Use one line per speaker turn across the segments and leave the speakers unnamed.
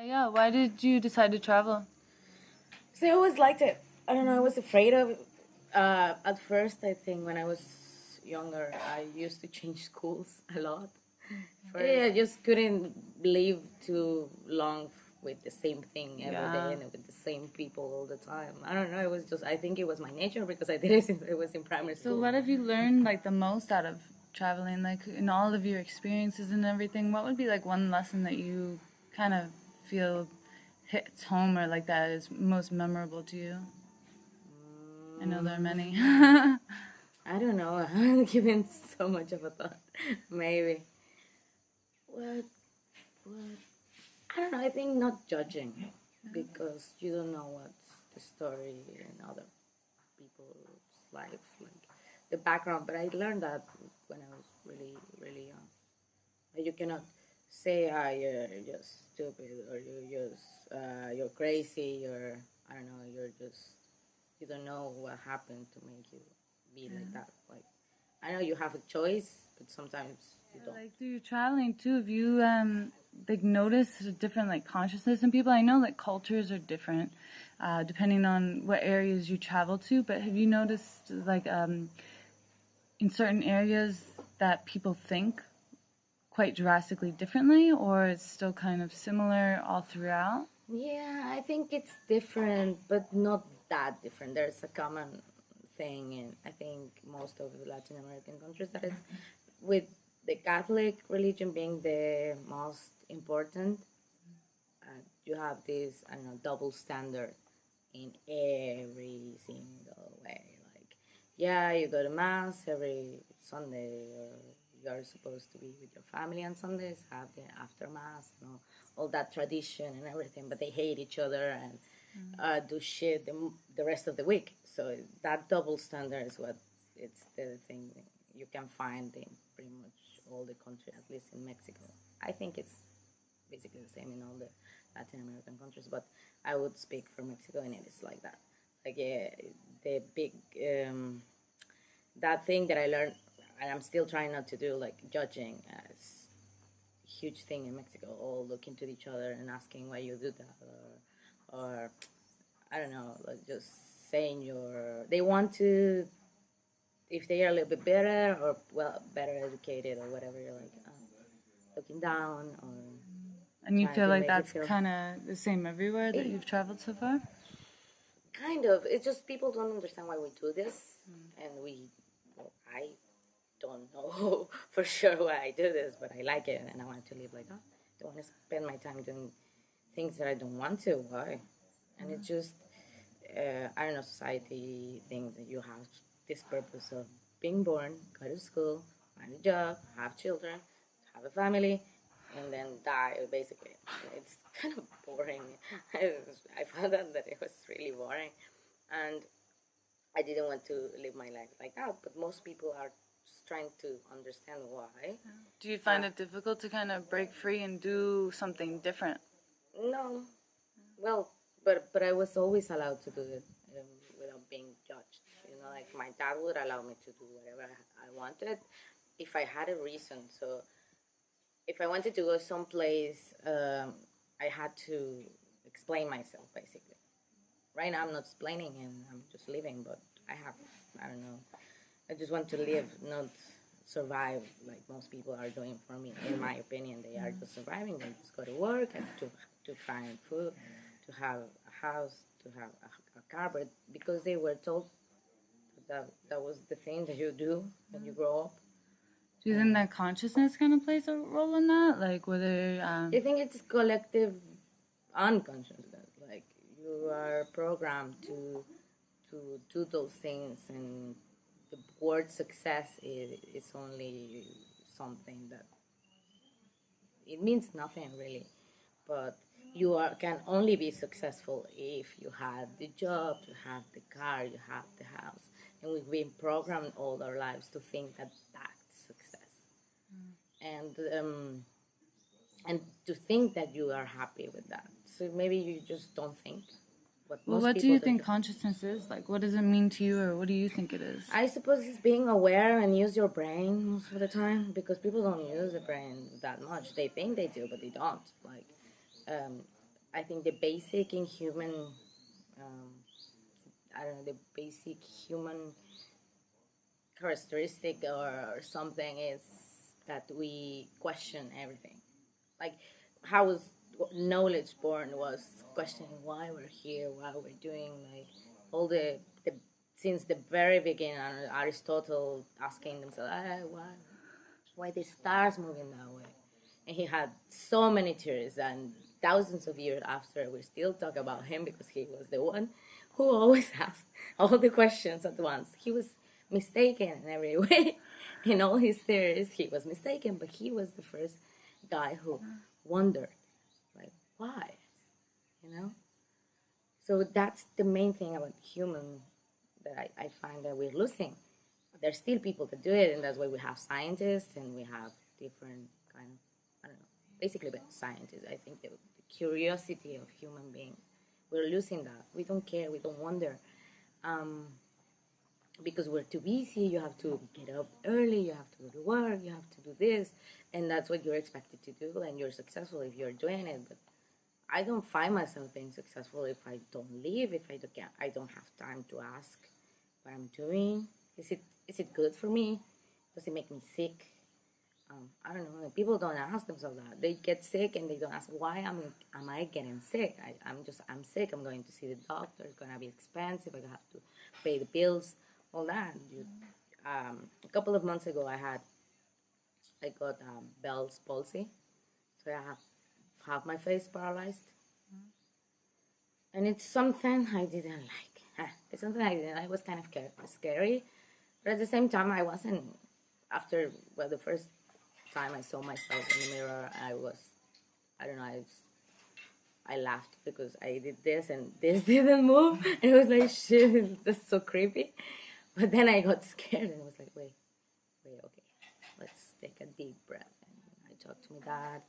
Yeah. Why did you decide to travel?
So I always liked it. I don't know. I was afraid of. At first, I think when I was younger, I used to change schools a lot. Yeah, I just couldn't live too long with the same thing every day
Yeah.
and with the same people all the time. I don't know. It was just. I think it was my nature because I did it since I was in primary
So
school.
what have you learned like the most out of traveling? Like in all of your experiences and everything, what would be like one lesson that you kind of feel hits home or like that is most memorable to you? I know there are many.
I don't know. I haven't given so much of a thought. Maybe. What? What? I don't know. I think not judging because you don't know what's the story in other people's life, like the background. But I learned that when I was really, really young. Like you cannot say, "Ah, you're just stupid," or you're crazy, or I don't know, you don't know what happened to make you be like that. Like I know you have a choice, but sometimes you don't.
Like through your traveling too, have you like noticed a different like consciousness in people? I know like cultures are different depending on what areas you travel to, but have you noticed like in certain areas that people think quite drastically differently, or it's still kind of similar all throughout?
Yeah, I think it's different, but not that different. There's a common thing in I think most of the Latin American countries that is with the Catholic religion being the most important. You have this I don't know double standard in every single way. Like, yeah, you go to mass every Sunday, or you're supposed to be with your family on Sundays, have the after mass, all that tradition and everything. But they hate each other and do shit the rest of the week. So that double standard is what it's the thing you can find in pretty much all the country, at least in Mexico. I think it's basically the same in all the Latin American countries, but I would speak for Mexico, and it is like that. Like yeah, the big that thing that I learned, and I'm still trying not to do, like judging. It's a huge thing in Mexico. All looking to each other and asking why you do that, or I don't know, like just saying your. They want to, if they are a little bit better or well better educated or whatever. You're like looking down or
And you
trying
feel
to
like
make it
that's
feel.
kind of the same everywhere that
It,
you've traveled so far?
kind of. It's just people don't understand why we do this, and we. Well, I don't know for sure why I do this, but I like it, and I want to live like that. I don't want to spend my time doing things that I don't want to. Why? And it's just I don't know, society thinks that you have this purpose of being born, go to school, find a job, have children, have a family, and then die. Basically, it's kind of boring. I found out that it was really boring, and I didn't want to live my life like that. But most people are just trying to understand why.
Do you find it difficult to kind of break free and do something different?
No, well, but I was always allowed to do it without being judged. Like my dad would allow me to do whatever I wanted if I had a reason. So if I wanted to go someplace, I had to explain myself basically. Right now, I'm not explaining and I'm just living, but I don't know, I just want to live, not survive like most people are doing for me. In my opinion, they are just surviving. They just go to work and to find food, to have a house, to have a car, but because they were told that that was the thing that you do when you grow up.
Do you think that consciousness kind of plays a role in that? Like whether
I think it's collective unconsciousness. Like you are programmed to do those things, and the word success is only something that it means nothing really, but can only be successful if you have the job, you have the car, you have the house, and we've been programmed all our lives to think that that's success, and and to think that you are happy with that. So maybe you just don't think. But
well,
most
what do
people
you
don't
think
do.
consciousness is? Like what does it mean to you, or what do you think it is?
I suppose it's being aware and use your brain most of the time because people don't use the brain that much. They think they do, but they don't. Like, um, I think the basic in human, um, I don't know, the basic human characteristic or something is that we question everything. Like how was knowledge born was questioning why we're here, why we're doing like all the since the very beginning. Aristotle asking himself, why the stars moving that way, and he had so many theories. And thousands of years after, we still talk about him because he was the one who always asked all the questions at once. He was mistaken in every way. In all his theories, he was mistaken, but he was the first guy who wondered, like, why? You know? So that's the main thing about human that I find that we're losing. There's still people that do it, and that's why we have scientists and we have different kind of, I don't know, basically but scientists. I think the curiosity of human being, we're losing that. We don't care, we don't wonder. Because we're too busy, you have to get up early, you have to go to work, you have to do this, and that's what you're expected to do, and you're successful if you're doing it. But I don't find myself being successful if I don't leave, if I don't have time to ask what I'm doing. Is it good for me? Does it make me sick? I don't know. People don't ask themselves that. They get sick and they don't ask why am I getting sick? I'm sick. I'm going to see the doctor. It's gonna be expensive. I have to pay the bills. All that. A couple of months ago, I got Bell's palsy, so I have half my face paralyzed, and it's something I didn't like. It's something I didn't. It was kind of scary, but at the same time, I wasn't. After the first time I saw myself in the mirror, I don't know, I laughed because I did this and this didn't move, and it was like shit. That's so creepy. But then I got scared and was like, wait, okay, let's take a deep breath. And I talked to my dad,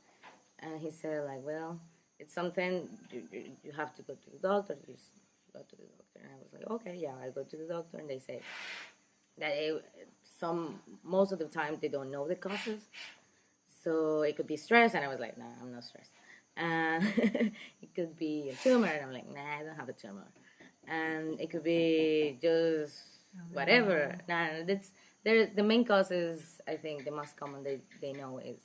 and he said, like, well, it's something you have to go to the doctor. You just go to the doctor. And I was like, okay, yeah, I go to the doctor, and they say that most of the time they don't know the causes. So it could be stress, and I was like, nah, I'm not stressed. It could be a tumor, and I'm like, nah, I don't have a tumor. And it could be just whatever. Nah, that's the main cause is, I think the most common they know is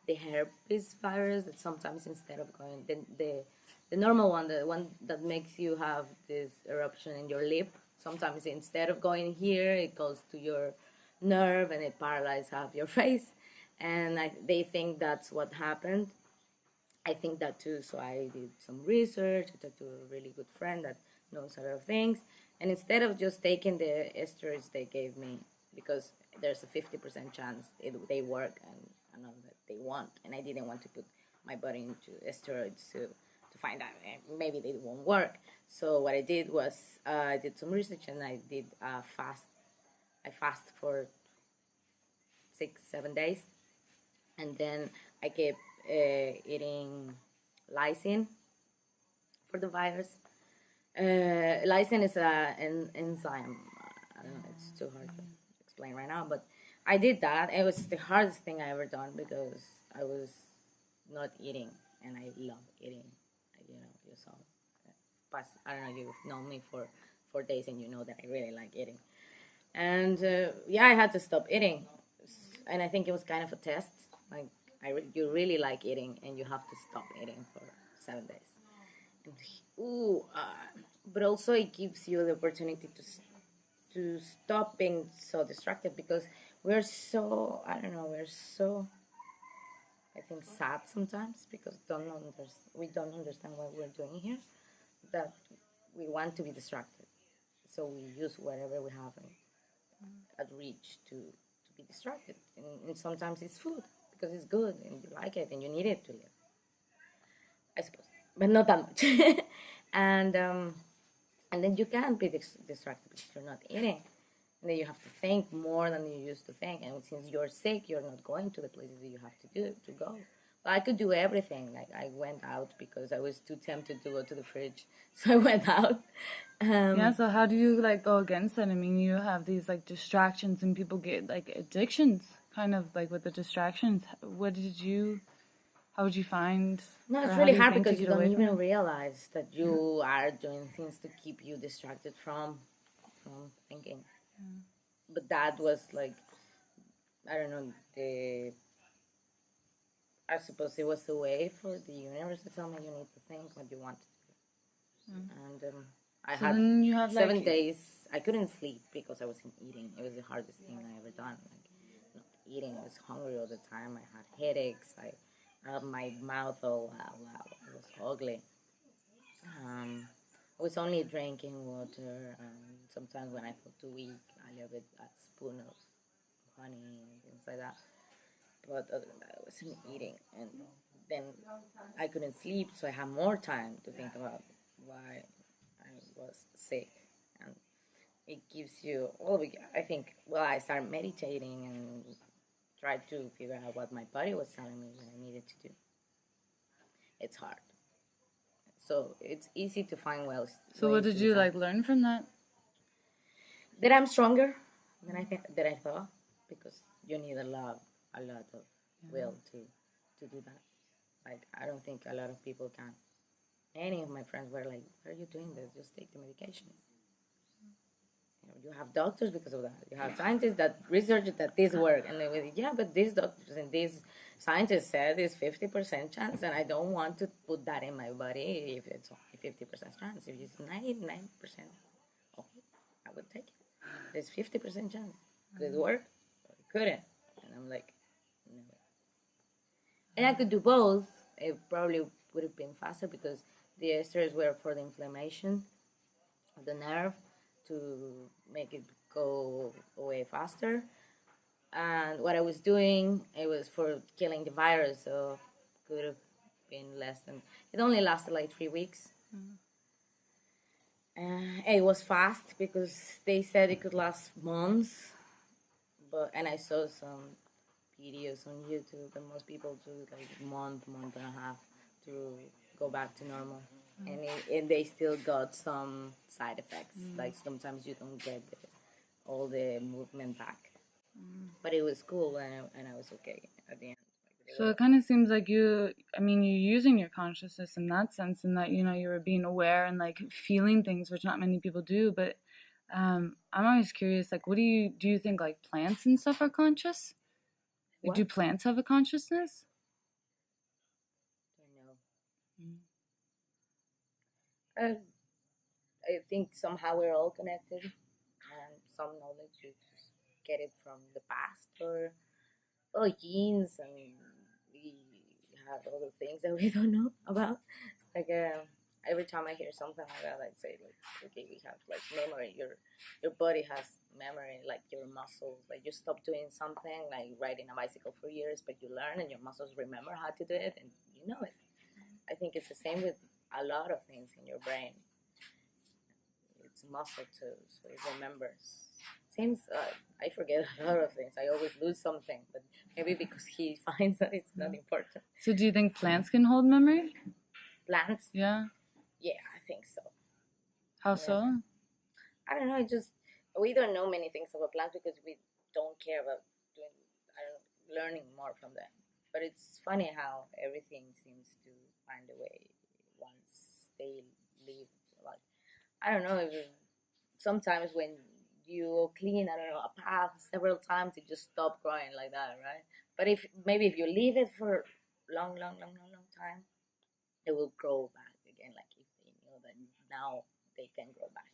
the herpes virus. That sometimes instead of going the normal one, the one that makes you have this eruption in your lip, sometimes instead of going here, it goes to your nerve and it paralyzes half your face. And they think that's what happened. I think that too, so I did some research. I talked to a really good friend that knows a lot of things. And instead of just taking the steroids they gave me, because there's a 50% chance they work and another that they won't, and I didn't want to put my body into steroids to find out maybe they won't work. So what I did was I did some research and I did fast. I fast for 6-7 days, and then I kept eating lysine for the virus. Lysine is an enzyme. I don't know, it's too hard to explain right now, but I did that. It was the hardest thing I ever done because I was not eating, and I love eating. You know, you saw. But I don't know. You've known me for 4 days, and you know that I really like eating. And yeah, I had to stop eating, and I think it was kind of a test. Like you really like eating, and you have to stop eating for 7 days. And, but also it gives you the opportunity to stop being so distracted, because we're so, I don't know, we're so, I think, sad sometimes because we don't understand what we're doing here, that we want to be distracted. So we use whatever we have at reach to be distracted. And sometimes it's food because it's good and you like it and you need it to live, I suppose, but not that much. And then you can't be distracted because you're not eating. And then you have to think more than you used to think. And since you're sick, you're not going to the places that you have to go. But I could do everything. Like I went out because I was too tempted to go to the fridge, so I went out.
Yeah. So how do you like go against that? I mean, you have these like distractions, and people get like addictions, kind of like with the distractions. How would you find,
No,
or
it's
how
really
do you
hard
think to
because you
get
don't
away from
even
it?
realize that you are doing things to keep you distracted from thinking. But that was like, I don't know, the I suppose it was a way for the universe to tell me you need to think what you want to do. And I
So
had
then you have
7 days. I couldn't sleep because I wasn't eating. It was the hardest thing I ever done. Like not eating. I was hungry all the time. I had headaches. I had my mouth all wow. It was ugly. I was only drinking water. Sometimes when I felt too weak, a little bit a spoon of honey and things like that. But other than that, I wasn't eating, and then I couldn't sleep, so I had more time to think about why I was sick, and it gives you. Well, I think. Well, I started meditating and tried to figure out what my body was telling me that I needed to do. It's hard, so it's easy to find
So what
ways
did
to
you
decide
like learn from that?
that I'm stronger than I thought, because you need a lot of will to do that. Like I don't think a lot of people can. Any of my friends were like, "Why are you doing this? Just take the medication." You have doctors because of that. You have scientists that research that this work, and they will, yeah, but these doctors and these scientists said it's 50% chance, and I don't want to put that in my body if it's only 50% chance. If it's 99%, okay, I would take it. There's 50% chance. Could it work? Or it couldn't. And I'm like, no. And I could do both. It probably would have been faster because the esters were for the inflammation of the nerve to make it go away faster. And what I was doing, it was for killing the virus, so could have been less than. It only lasted like 3 weeks. It was fast because they said it could last months, and I saw some videos on YouTube, and most people do like month and a half to go back to normal, and they still got some side effects. Like sometimes you don't get all the movement back, but it was cool, and I was okay at the end.
So it kind of seems like I mean, you're using your consciousness in that sense, in that, you were being aware and like feeling things, which not many people do. But I'm always curious, like, do you think like plants and stuff are conscious?
What?
Do plants have a consciousness?
I don't know. I think somehow we're all connected, and some knowledge you just get it from the past or genes, and we have other things that we don't know about. Like every time I hear something like that, I'd say like, okay, we have like memory. Your body has memory, like your muscles. Like you stop doing something, like riding a bicycle for years, but you learn, and your muscles remember how to do it, and you know it. I think it's the same with a lot of things in your brain. It's muscle too, so it remembers. Seems I forget a lot of things. I always lose something, but maybe because he finds that it's not important.
So do you think plants can hold memory?
Plants?
Yeah.
Yeah, I think so.
How so?
I don't know. We don't know many things about plants because we don't care about doing. I don't know, learning more from them. But it's funny how everything seems to find a way once they leave. Like I don't know. Sometimes when you clean, I don't know, a path several times, it just stop growing like that, right? But if you leave it for long time, it will grow back again. Like if they know that now they can grow back.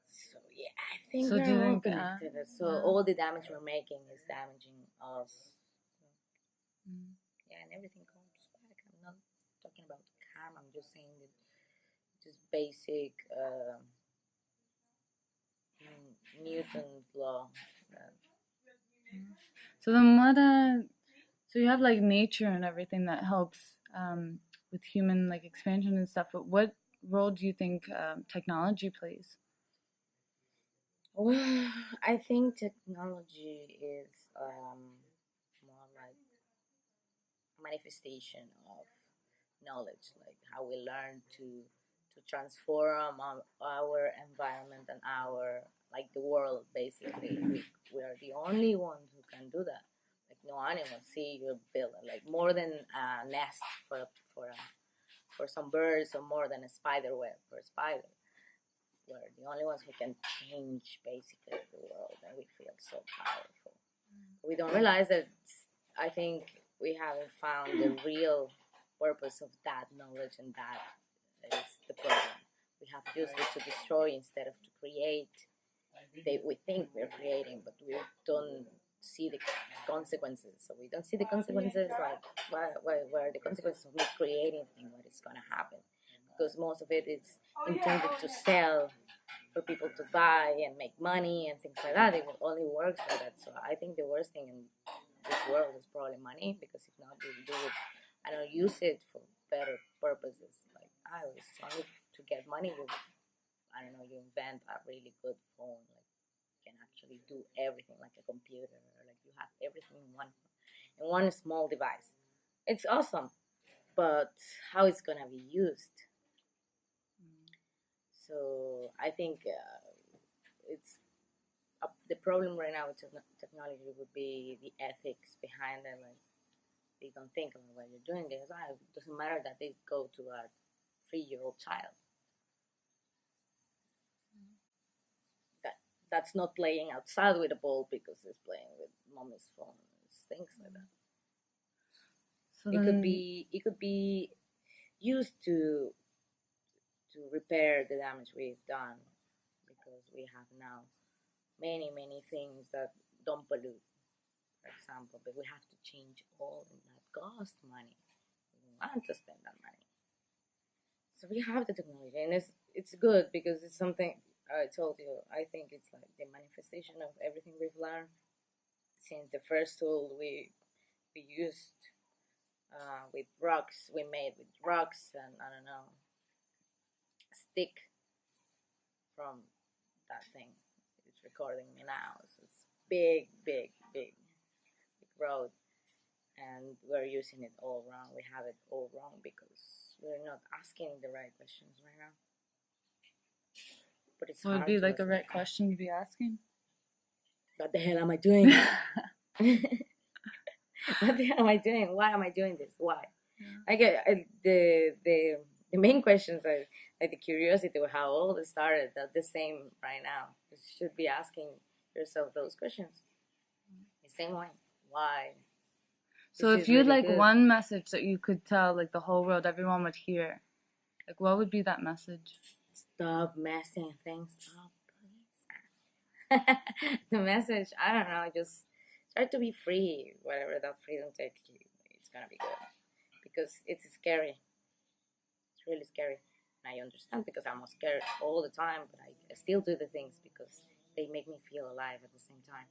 So yeah, I think
So do you
we're all
think,
connected. So all the damage we're making is damaging us. Yeah, and everything comes back. I'm not talking about karma. I'm just saying that just basic Newton's law.
So then so you have like nature and everything that helps with human like expansion and stuff, but what role do you think technology plays?
Well, I think technology is more like manifestation of knowledge, like how we learn to transform our environment and our like the world. Basically, we are the only ones who can do that. Like new animals. See, you're building like more than a nest for some birds, or more than a spider web for a spider. We're the only ones who can change basically the world, and we feel so powerful. We don't realize that. I think we haven't found the real purpose of that knowledge, and that is the problem. We have used it to destroy instead of to create. We think we're creating, but we don't see the consequences. So we don't see the consequences, like what are the consequences of me creating thing, what is going to happen. Because most of it is intended to sell, for people to buy and make money and things like that. It only works like that. So I think the worst thing in this world is probably money, because if not, we do it. I don't use it for better purposes. Like I was only to get money. I don't know. You invent a really good phone, like you can actually do everything, like a computer, or like you have everything in one small device. It's awesome, but how it's gonna be used? So I think it's the problem right now with technology would be the ethics behind it. Like they don't think about what you're doing. It doesn't matter that they go to a 3-year-old child. That's not playing outside with a ball because it's playing with mommy's phone, things like that.
So
It could be used to repair the damage we've done, because we have now many things that don't pollute, for example, but we have to change all, and that costs money. We want to spend that money. So we have the technology, and it's good because it's something I told you. I think it's like the manifestation of everything we've learned since the first tool we used with rocks. We made with rocks, and I don't know, a stick from that thing. It's recording me now. So it's big road, and we're using it all wrong. We have it all wrong because we're not asking the right questions right now. But it's
what would
hard
be
to
like a
listen.
right question to be asking?
What the hell am I doing? What the hell am I doing? Why am I doing this? Why? I get the main questions are like the curiosity of how all this started. They're the same right now. You should be asking yourself those questions. The same way. Why?
So
This
if
is
you had
really
like
good.
one message that you could tell like the whole world, everyone would hear, like what would be that message?
Stop messing things up, please. The message, I don't know, just try to be free. Whatever that freedom takes you, it's gonna be good. Because it's scary. It's really scary. And I understand because I'm scared all the time, but I still do the things because they make me feel alive at the same time.